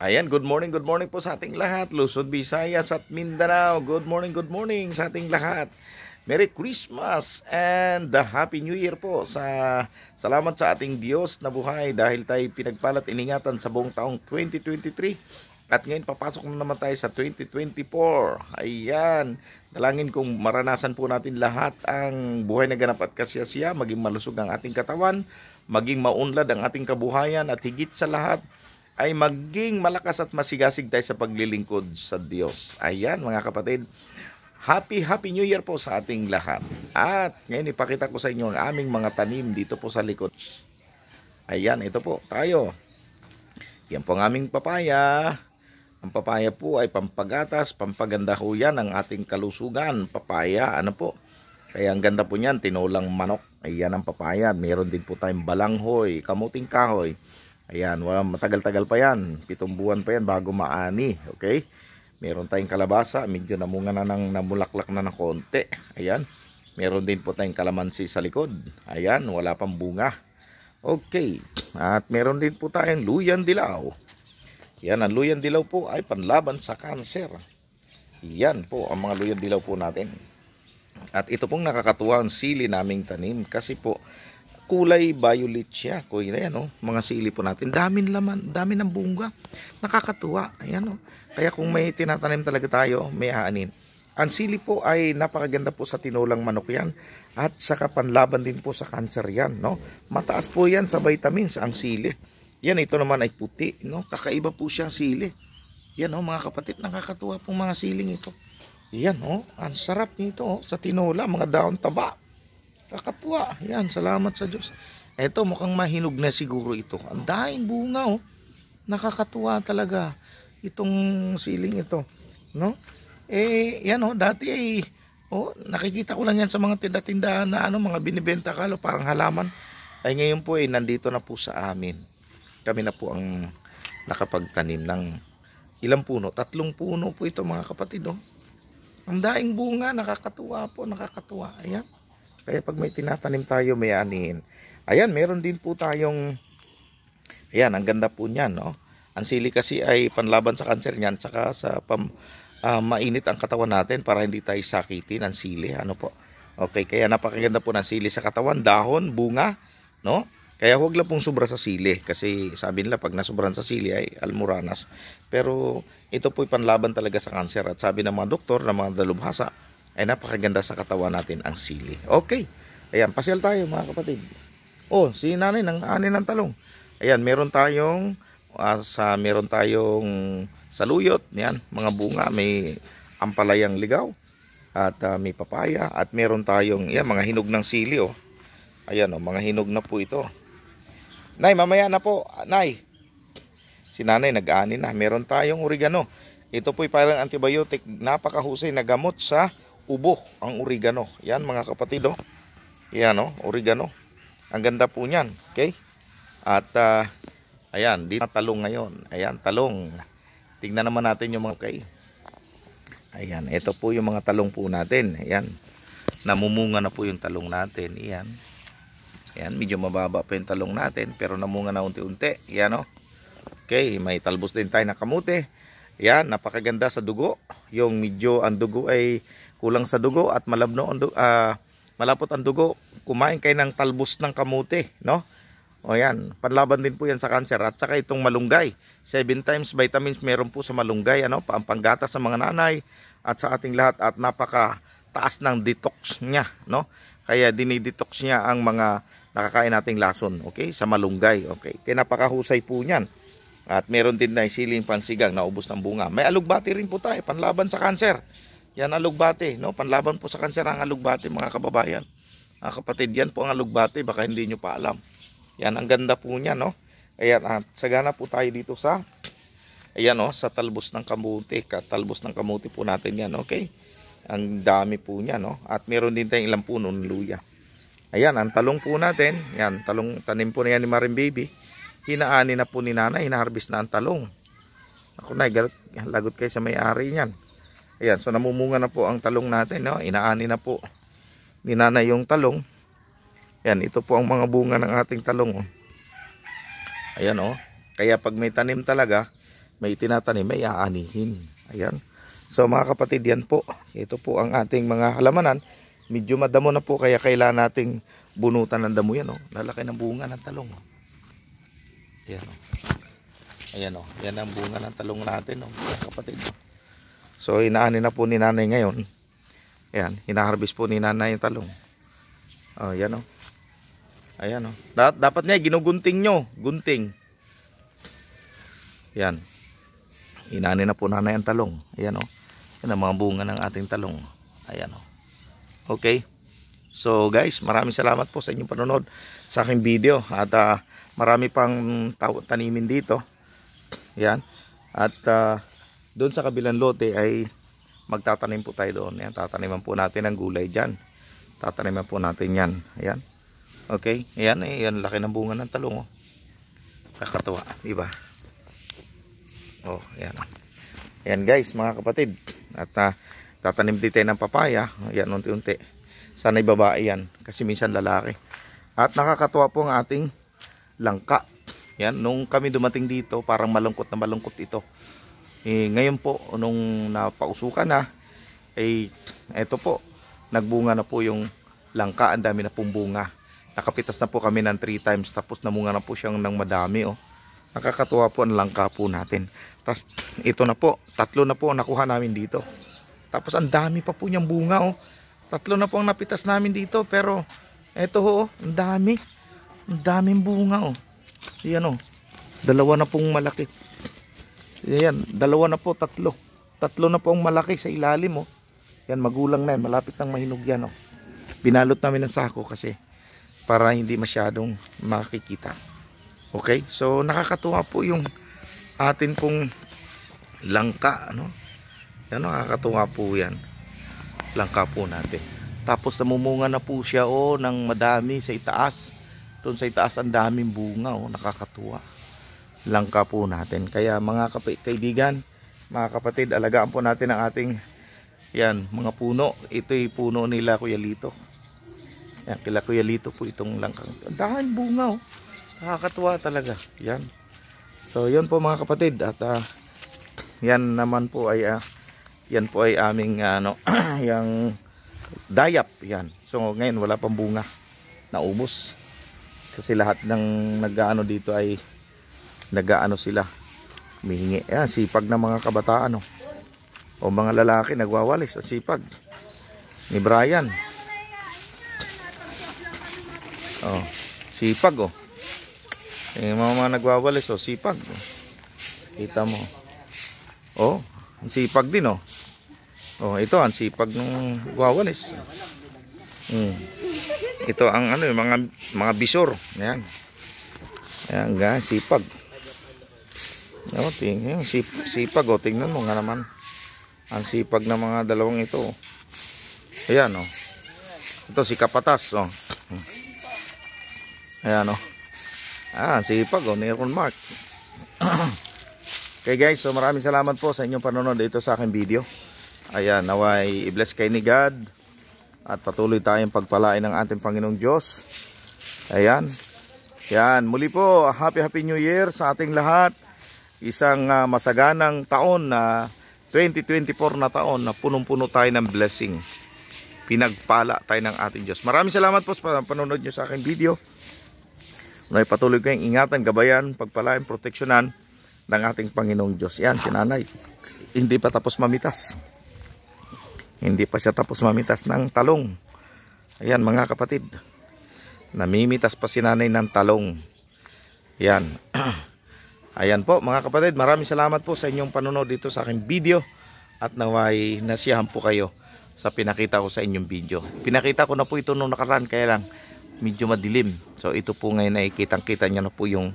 Ayan, good morning po sa ating lahat. Luzon, Visayas at Mindanao. Good morning sa ating lahat. Merry Christmas and the Happy New Year po. Salamat sa ating Diyos na buhay dahil tayo pinagpalat iningatan sa buong taong 2023. At ngayon papasok na naman tayo sa 2024. Ayan, dalangin kong maranasan po natin lahat ang buhay na ganap at kasiyasiya, maging malusog ang ating katawan, maging maunlad ang ating kabuhayan at higit sa lahat ay maging malakas at masigasig tayo sa paglilingkod sa Diyos. Ayan mga kapatid, Happy New Year po sa ating lahat. At ngayon ipakita ko sa inyo ang aming mga tanim dito po sa likod. Ayan, ito po tayo. Yan po ang aming papaya. Ang papaya po ay pampagatas, pampaganda ho yan ang ating kalusugan. Papaya, ano po? Kaya ang ganda po niyan, tinolang manok. Ayan ang papaya. Meron din po tayong balanghoy, kamuting kahoy. Ayan, matagal-tagal pa yan. 7 buwan pa yan bago maani. Okay? Meron tayong kalabasa. Medyo namunga na namulaklak na ng konti. Ayan. Meron din po tayong kalamansi sa likod. Ayan, wala pang bunga. Okay. At meron din po tayong luyan dilaw. Yan, ang luyan dilaw po ay panlaban sa kanser. Yan po ang mga luyan dilaw po natin. At ito pong nakakatuwa ang sili naming tanim kasi po kulay violet siya. Kuya, ayan, oh, mga sili po natin. Daming laman, dami ng bunga. Nakakatuwa. Ayan, oh. Kaya kung may tinatanim talaga tayo, may aanin. Ang sili po ay napakaganda po sa tinolang manok yan. At saka panlaban din po sa cancer yan. No? Mataas po yan sa vitamins ang sili. Yan, ito naman ay puti. No? Kakaiba po siya sili. Yan, oh, mga kapatid, nakakatuwa po mga siling ito. Yan, oh, ang sarap nito, oh, sa tinola, mga daon taba. Kakatuwa. Yan, salamat sa Diyos. Eto, mukhang mahinog na siguro ito. Ang daing bunga, oh. Nakakatuwa talaga itong siling ito, no? Yan, oh, dati ay nakikita ko lang yan sa mga tinda-tindahan na mga binibenta kalo parang halaman. Ay ngayon po ay nandito na po sa amin. Kami na po ang nakapagtanim ng ilang puno. 3 puno po ito mga kapatid, oh. Ang daing bunga, nakakatuwa po, nakakatuwa. Ayan. Kaya pag may tinatanim tayo, may anihin. Ayan, meron din po tayong, ayan, ang ganda po niyan, no? Ang sili kasi ay panlaban sa kanser niyan, saka sa mainit ang katawan natin para hindi tayo sakitin ang sili, ano po. Okay, kaya napakaganda po ng sili sa katawan, dahon, bunga, no? Kaya huwag lang pong sobra sa sili kasi sabi nila pag nasobran sa sili ay almoranas. Pero ito po ay panlaban talaga sa kanser at sabi ng mga doktor, ng mga dalubhasa, ay napakaganda sa katawan natin ang sili. Okay. Ayan, pasyal tayo mga kapatid. Oh, si nanay ng ani ng talong. Ayan, meron tayong saluyot, yan, mga bunga, may ampalayang ligaw at may papaya at meron tayong mga hinog ng sili, oh. Ayan, oh, mga hinog na po ito. Nay, mamaya na po, nay. Si nanay nag-ani na. Meron tayong oregano. Ito po ay parang antibiotic, napakahusay na gamot sa ubo ang oregano. Yan mga kapatid, oh. Yan, oh, oregano. Ang ganda po niyan, okay? At ayan, dito talong ngayon. Ayan, talong. Tingnan naman natin yung mga, okay. Ayan, ito po yung mga talong po natin. Ayan. Namumunga na po yung talong natin. Ayan. Ayan, medyo mababa pa yung talong natin pero namunga na unti-unti. Ayan, oh. Okay, may talbos din tayo na kamote. Ayan, napakaganda sa dugo. Yung medyo ang dugo ay kulang sa dugo at malapot ang dugo, kumain kayo ng talbos ng kamote, no? O yan, panlaban din po yan sa cancer. At saka itong malunggay, 7 times vitamins meron po sa malunggay, ano? Panggatas sa mga nanay at sa ating lahat at napaka taas ng detox niya, no? Kaya dinidetox niya ang mga nakakain nating lason, okay? Sa malunggay, okay? Kaya napakahusay po niyan. At meron din na siling pansigang na ubos ng bunga. May alugbati rin po tayo, panlaban sa cancer. Yan alugbate, no? Panlaban po sa kanser ang alugbate, mga kababayan. Mga kapatid, yan po ang alugbate, baka hindi nyo pa alam. Yan, ang ganda po niya, no? Ayan, at sagana po tayo dito sa, ayan, no? Sa talbos ng kamuti. Talbos ng kamuti po natin yan, okay? Ang dami po niya, no? At meron din tayong ilang puno ng luya. Ayan, ang talong po natin. Yan, tanim po na yan ni Maring Baby. Hinaani na po ni nanay, hinaharvest na ang talong. Ako na, lagot kayo sa may-ari niyan. Ayan, so namumunga na po ang talong natin, no? Inaani na po ni nanay yung talong. Ayan, ito po ang mga bunga ng ating talong, oh. Ayan, oh. Kaya pag may tanim talaga, may tinatanim, may aanihin. Ayan. So mga kapatid, yan po. Ito po ang ating mga halamanan. Medyo madamo na po, kaya kailangan nating bunutan ng damo yan. Oh. Lalaki ng bunga ng talong. Oh. Ayan. Oh. Ayan oh, yan ang bunga ng talong natin oh, mga kapatid. So inaanin na po ni nanay ngayon. Ayan, hinaharvest po ni nanay yung talong. Oh, yan oh. Ayan oh. Dapat niya ginugunting nyo, gunting. Yan. Inaanin na po nanay ang talong. Ayan oh. Yan ang mga bunga ng ating talong. Ayan oh. Okay. So guys, maraming salamat po sa inyong panonood sa aking video at marami pang tanimin dito. Yan. At doon sa kabilang lote ay magtatanim po tayo doon. Yan, tataniman po natin ang gulay dyan. Tataniman po natin yan. Ayan. Okay. Ayan, yan laki ng bunga ng talong. Oh. Kakatuwa, diba? Oh, ayan. Ayan guys, mga kapatid. At tatanim din tayo ng papaya. Ayan, unti-unti. Sana babae yan. Kasi minsan lalaki. At nakakatuwa po ang ating langka. Yan, nung kami dumating dito, parang malungkot na malungkot ito. Ngayon po, nung napausukan na, eto po, nagbunga na po yung langka. Ang dami na pong bunga. Nakapitas na po kami ng 3 times, tapos namunga na po siyang ng madami. Oh. Nakakatuwa po ang langka po natin. Tapos, ito na po, 3 na po ang nakuha namin dito. Tapos, ang dami pa po niyang bunga. Oh. 3 na po ang napitas namin dito, pero, eto ho, ang dami. Ang daming bunga. Oh. Ayan o, 2 na pong malaki. Ayan, 2 na po, 3 na pong malaki sa ilalim o. Yan, magulang na yan, malapit nang mahinog yan o. Binalot namin ng sako kasi para hindi masyadong makikita. Okay, so nakakatuwa po yung atin pong langka, ano? Yan, nakakatuwa po yan. Langka po natin. Tapos namumunga na po siya o ng madami sa itaas. Doon sa itaas ang daming bunga oh, nakakatuwa. Langka po natin. Kaya mga kaibigan, mga kapatid, alagaan po natin ang ating yan, mga puno. Ito'y puno nila Kuya Lito. Yan, kila Kuya Lito po itong langka. Ang daming bunga oh. Nakakatuwa talaga. Yan. So, yan po mga kapatid at yan naman po ay yan po ay aming ano, yung dayap yan. So, ngayon wala pang bunga. Naubos. Kasi lahat ng nag-aano dito ay nag-aano sila, humihingi. Ayan, sipag ng mga kabataan oh. O mga lalaki nagwawalis. Ang sipag ni Brian. Oh, sipag oh. Yung mga nagwawalis oh, sipag oh. Kita mo. Oh, ang sipag din oh. Oh, ito ang sipag ng wawalis. Ito ang ano, yung mga bisor. Ayan. Ayan guys, sipag. Oh, tingnan, sipag oh, tingnan mo nga naman. Ang sipag ng mga dalawang ito. Oh. Ayan oh. Ito si Kapatas oh. Ayan oh. Sipag oh, ni Ron Mark. Okay guys, so maraming salamat po sa inyong panonood dito sa aking video. Ayan, naway i-bless kay ni God. At patuloy tayong pagpalain ng ating Panginoong Diyos. Ayan. Yan, muli po, happy New Year sa ating lahat. Isang masaganang taon na 2024 na taon na punong-puno tayo ng blessing. Pinagpala tayo ng ating Diyos. Maraming salamat po sa panonood nyo sa aking video. Naway patuloy kayong ingatan, gabayan, pagpalain, proteksyonan ng ating Panginoong Diyos. Yan, si nanay. Hindi pa tapos mamitas. Hindi pa siya tapos mamitas ng talong. Ayan mga kapatid. Namimitas pa si nanay ng talong. Ayan. Ayan po mga kapatid. Maraming salamat po sa inyong panonood dito sa aking video. At naway nasiyahan po kayo sa pinakita ko sa inyong video. Pinakita ko na po ito nung nakaraan. Kaya lang medyo madilim. So ito po ngayon ay kitang-kita nyo na po yung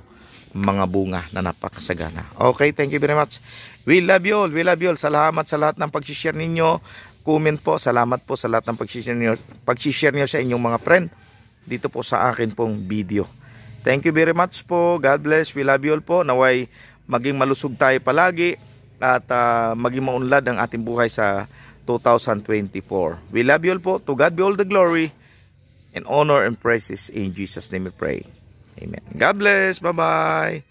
mga bunga na napakasagana. Okay, thank you very much. We love you all. We love you all. Salamat sa lahat ng pag-share ninyo. Comment po. Salamat po sa lahat ng pag-share nyo sa inyong mga friend dito po sa akin pong video. Thank you very much po. God bless. We love you all po. Naway maging malusog tayo palagi at maging maunlad ang ating buhay sa 2024. We love you all po. To God be all the glory and honor and praises. In Jesus' name we pray. Amen. God bless. Bye-bye.